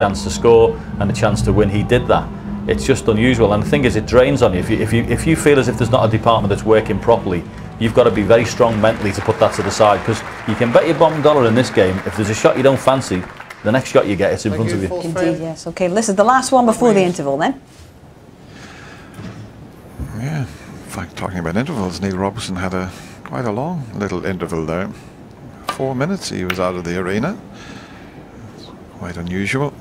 chance to score and a chance to win. He did that. It's just unusual, and the thing is, it drains on you. If you feel as if there's not a department that's working properly, you've got to be very strong mentally to put that to the side, because you can bet your bottom dollar in this game, if there's a shot you don't fancy, the next shot you get, it's in front of you. Indeed, yes. Okay, this is the last one before the interval then. Yeah, in fact, talking about intervals, Neil Robertson had quite a long little interval there. 4 minutes he was out of the arena. It's quite unusual.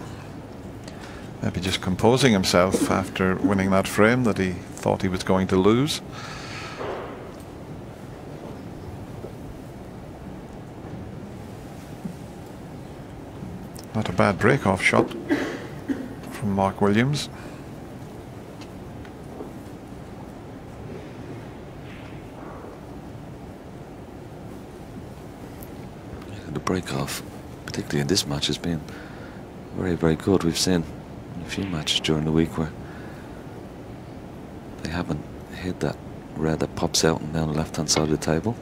Maybe just composing himself after winning that frame that he thought he was going to lose. Not a bad break-off shot from Mark Williams. The break-off, particularly in this match, has been very, very good. We've seen a few matches during the week where they haven't hit that red that pops out and down the left-hand side of the table.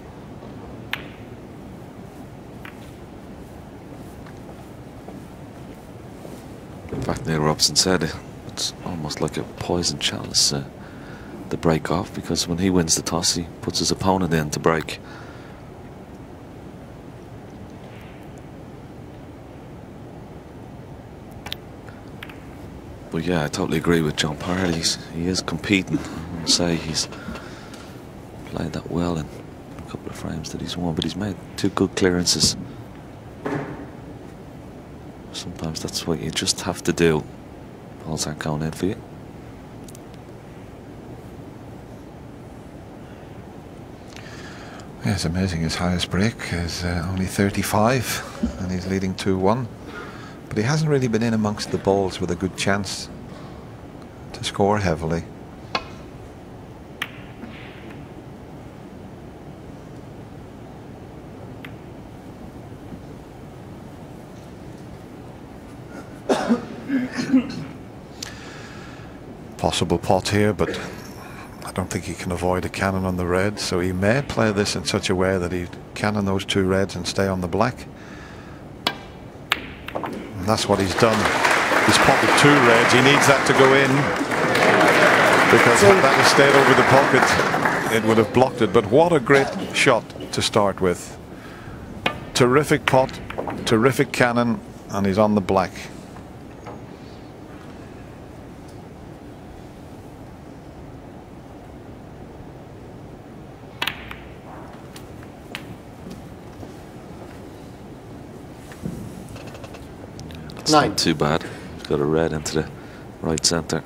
In fact, Neil Robertson said it's almost like a poison chalice, the break-off, because when he wins the toss, he puts his opponent in to break. But yeah, I totally agree with John Parr. He is competing. I wouldn't say he's played that well in a couple of frames that he's won, but he's made 2 good clearances. Sometimes that's what you just have to do. Balls aren't going in for you. Yeah, it's amazing. His highest break is only 35, and he's leading 2-1. But he hasn't really been in amongst the balls with a good chance to score heavily. Possible pot here, but I don't think he can avoid a cannon on the red, so he may play this in such a way that he cannon those 2 reds and stay on the black. And that's what he's done. He's potted 2 reds. He needs that to go in, because if that had stayed over the pocket, it would have blocked it. But what a great shot to start with. Terrific pot, terrific cannon, and he's on the black. It's not too bad. He's got a red into the right centre.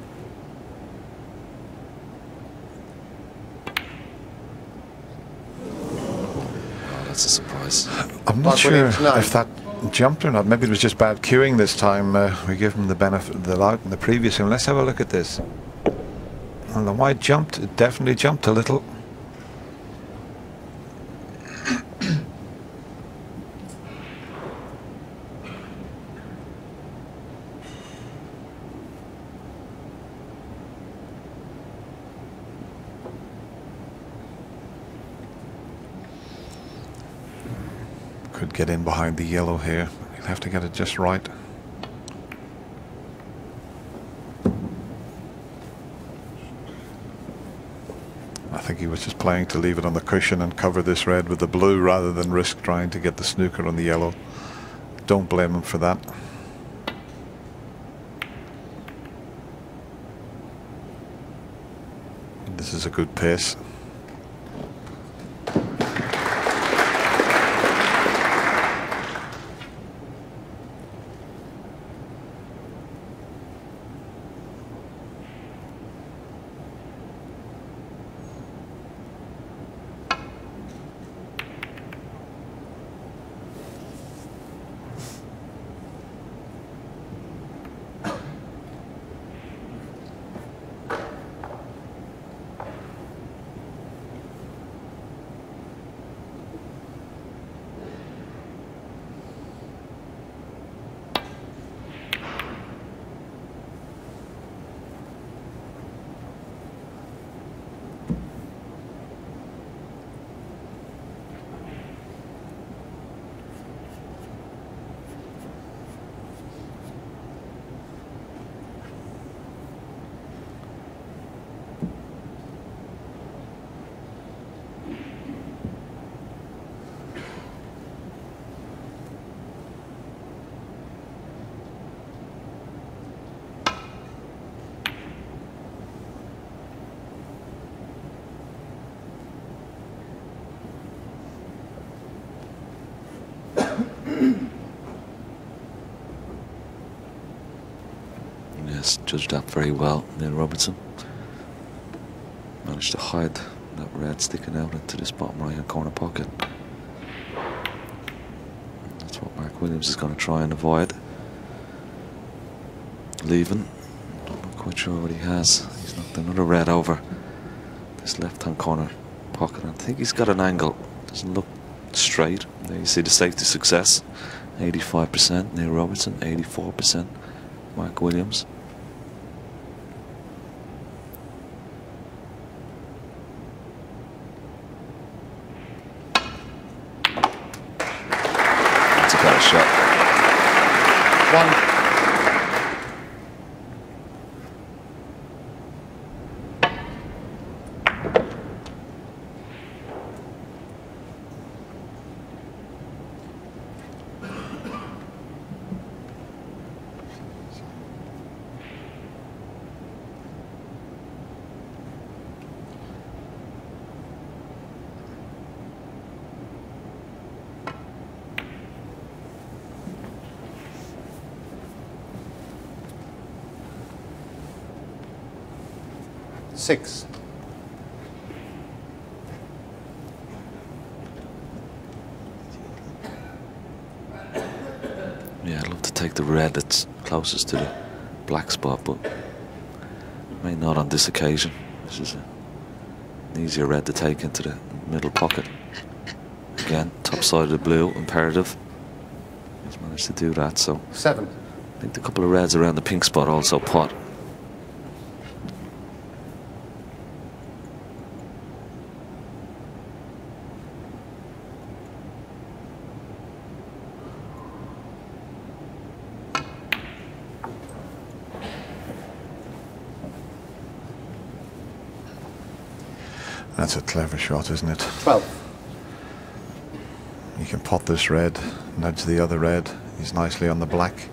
Oh, that's a surprise. I'm not sure if that jumped or not. Maybe it was just bad cueing this time. We give him the benefit of the doubt in the previous one. Let's have a look at this. Well, the white jumped. It definitely jumped a little. Could get in behind the yellow here. He'll have to get it just right. I think he was just playing to leave it on the cushion and cover this red with the blue rather than risk trying to get the snooker on the yellow. Don't blame him for that. This is a good pace. Yes, judged that very well, Neil Robertson. Managed to hide that red sticking out into this bottom right hand corner pocket. That's what Mark Williams is going to try and avoid. Leaving. I'm not quite sure what he has. He's knocked another red over this left hand corner pocket. I think he's got an angle. Doesn't look straight. There you see the safety success. 85% Neil Robertson, 84% Mark Williams. That's a better shot. 1. Six. Yeah, I'd love to take the red that's closest to the black spot, but may not on this occasion. This is an easier red to take into the middle pocket. Again, top side of the blue, imperative. He's managed to do that, so 7. I think the couple of reds around the pink spot also pot. That's a clever shot, isn't it? 12. You can pot this red, nudge the other red. He's nicely on the black.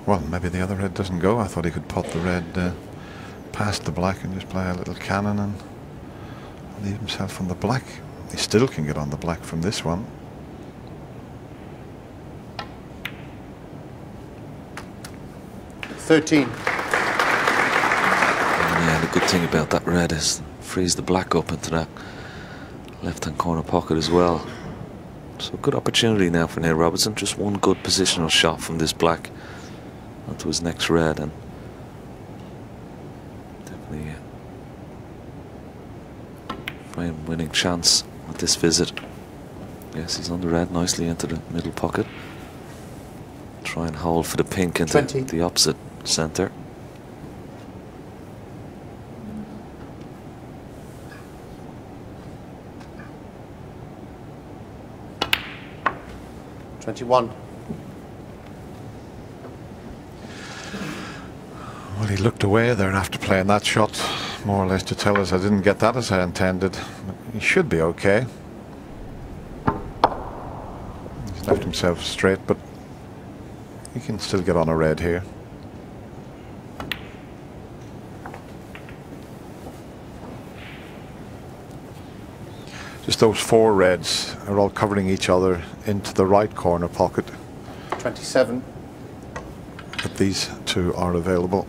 Well, maybe the other red doesn't go. I thought he could pot the red past the black and just play a little cannon and leave himself on the black. He still can get on the black from this one. $13. Yeah, the good thing about that red is frees the black up into that left-hand corner pocket as well. So good opportunity now for Neil Robertson. Just one good positional shot from this black onto his next red, and definitely a frame-winning chance with this visit. Yes, he's on the red nicely into the middle pocket. Try and hold for the pink into 20. the opposite centre. $21. Well, he looked away there after playing that shot, more or less to tell us I didn't get that as I intended. But he should be okay. He's left himself straight, but he can still get on a red here. Just those 4 reds are all covering each other into the right corner pocket. 27. But these 2 are available.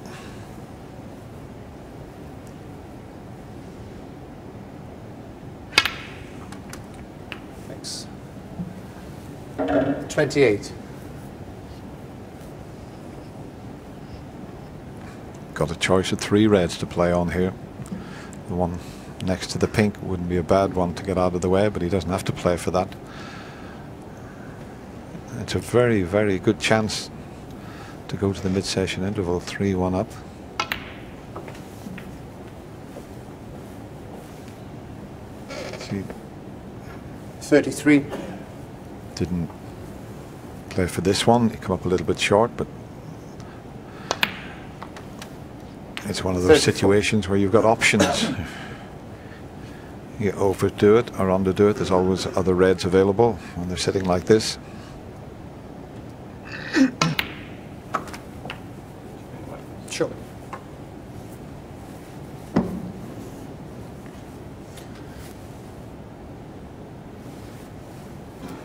Thanks. 28. Got a choice of 3 reds to play on here. The one next to the pink wouldn't be a bad one to get out of the way, but he doesn't have to play for that. It's a very, very good chance to go to the mid-session interval, 3-1 up. See, 33. didn't play for this one. He come up a little bit short, but it's one of those 34. situations where you've got options. You overdo it or underdo it. There's always other reds available when they're sitting like this. Sure.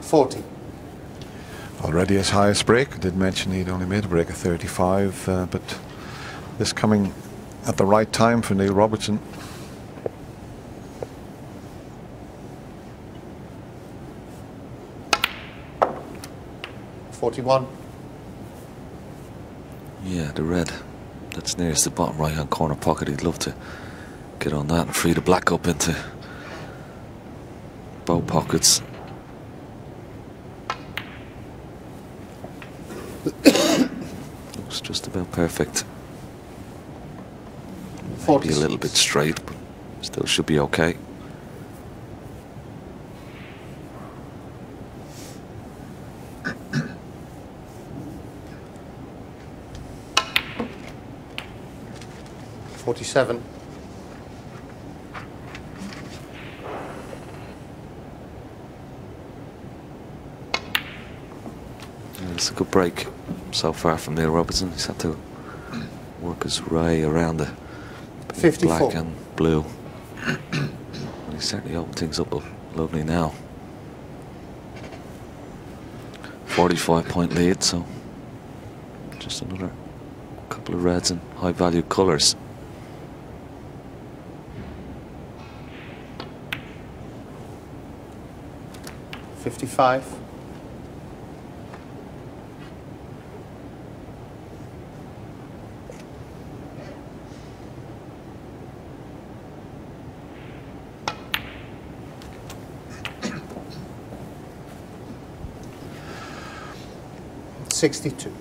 $40. Already his highest break. I did mention he'd only made a break of 35, but This coming at the right time for Neil Robertson. $41. Yeah, the red that's nearest the bottom right hand corner pocket, he'd love to get on that and free the black up into both pockets. Looks just about perfect. Maybe a little bit straight, but still should be okay. $47. It's a good break so far from Neil Robertson. He's had to work his way around the 54. black and blue. He's certainly opened things up lovely now. 45-point lead, so just another couple of reds and high value colours. $55. $62.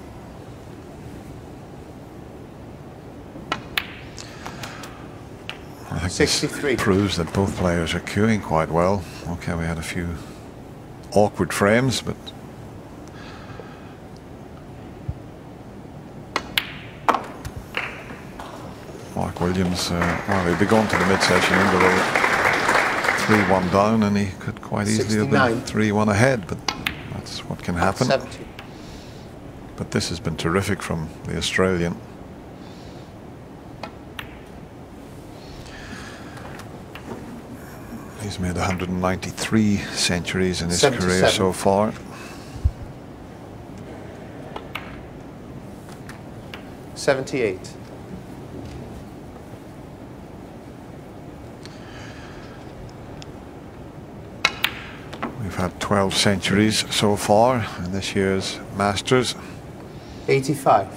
I think 63. this proves that both players are queuing quite well. Okay, we had a few awkward frames, but Mark Williams, well, he'll be going to the mid-session interval 3-1 down, and he could quite easily have been 3-1 ahead, but that's what can happen. 70. But this has been terrific from the Australian. He's made 193 centuries in his 77. career so far. $78. We've had 12 centuries so far in this year's Masters. 85.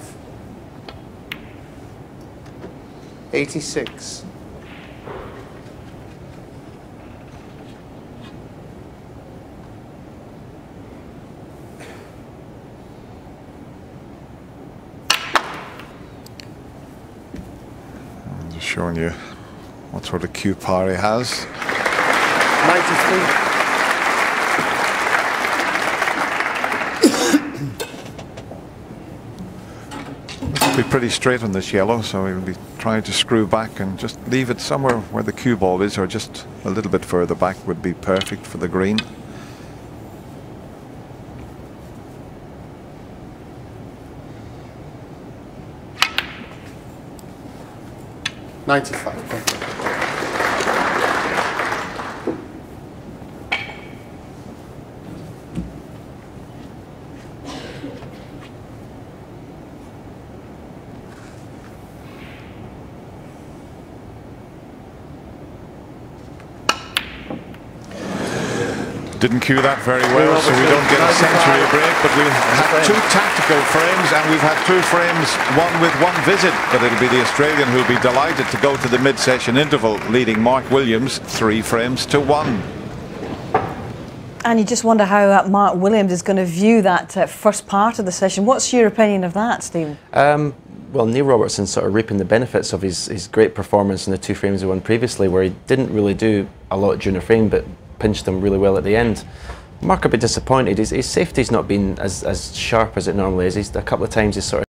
86. I'm just showing you what sort of cue power he has. 93. Be pretty straight on this yellow, so he'll be trying to screw back and just leave it somewhere where the cue ball is, or just a little bit further back would be perfect for the green. $95. Didn't cue that very well, so we don't get a century break, but we've had two tactical frames, and we've had two frames, one with one visit, but it'll be the Australian who'll be delighted to go to the mid-session interval, leading Mark Williams 3 frames to 1. And you just wonder how Mark Williams is going to view that first part of the session. What's your opinion of that, Stephen? Well, Neil Robertson's sort of reaping the benefits of his great performance in the 2 frames he won previously, where he didn't really do a lot during the frame, but pinched them really well at the end. Mark a bit disappointed. His safety's not been as sharp as it normally is. A couple of times he's sort